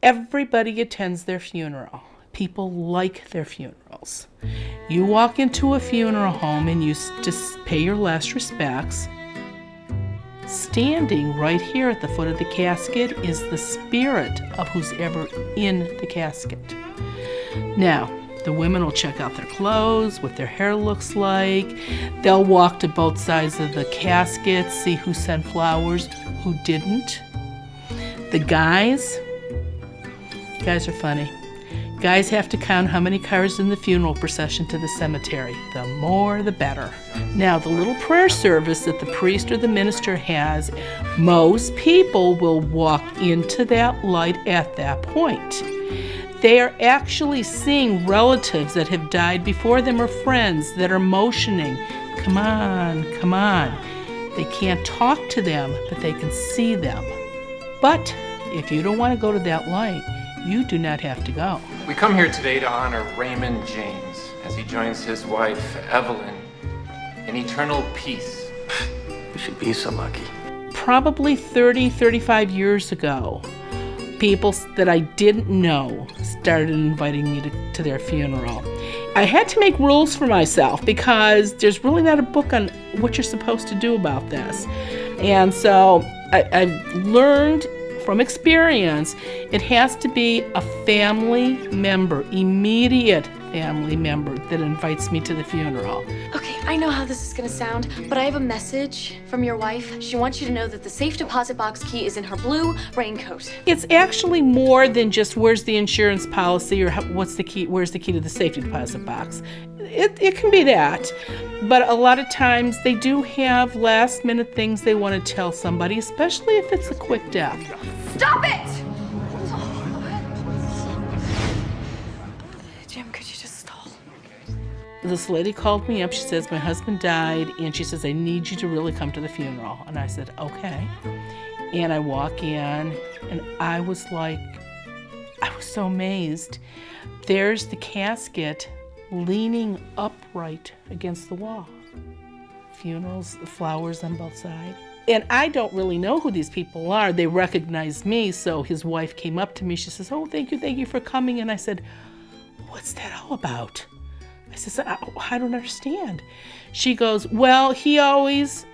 Everybody attends their funeral. People like their funerals. You walk into a funeral home and you just pay your last respects. Standing right here at the foot of the casket is the spirit of who's ever in the casket. Now, the women will check out their clothes, what their hair looks like. They'll walk to both sides of the casket, see who sent flowers, who didn't. The guys are funny. Guys have to count how many cars in the funeral procession to the cemetery. The more, the better. Now, the little prayer service that the priest or the minister has, most people will walk into that light at that point. They are actually seeing relatives that have died before them or friends that are motioning, come on, come on. They can't talk to them, but they can see them. But if you don't want to go to that light, you do not have to go. We come here today to honor Raymond James as he joins his wife, Evelyn, in eternal peace. We should be so lucky. Probably 30, 35 years ago, people that I didn't know started inviting me to their funeral. I had to make rules for myself because there's really not a book on what you're supposed to do about this. And so I've learned from experience, it has to be a family member, immediate family member that invites me to the funeral. Okay, I know how this is gonna sound, but I have a message from your wife. She wants you to know that the safe deposit box key is in her blue raincoat. It's actually more than just where's the insurance policy or what's the key, where's the key to the safety deposit box. It can be that, but a lot of times they do have last minute things they want to tell somebody, especially if it's a quick death. Stop it! Jim, could you just stall? This lady called me up. She says, my husband died, and she says, I need you to really come to the funeral. And I said, okay. And I walk in, and I was so amazed. There's the casket leaning upright against the wall. Funerals, flowers on both sides. And I don't really know who these people are. They recognize me, so his wife came up to me. She says, oh, thank you for coming. And I said, what's that all about? I said, I don't understand. She goes, well, he always...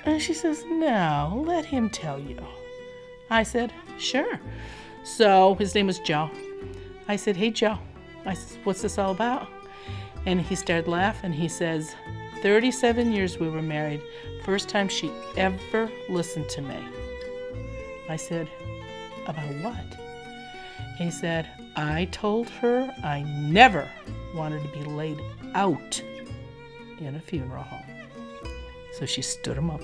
And she says, no, let him tell you. I said, sure. So his name was Joe. I said, hey, Joe. I said, what's this all about? And he started laughing. He says, 37 years we were married. First time she ever listened to me. I said, about what? He said, I told her I never wanted to be laid out in a funeral home. So she stood him up.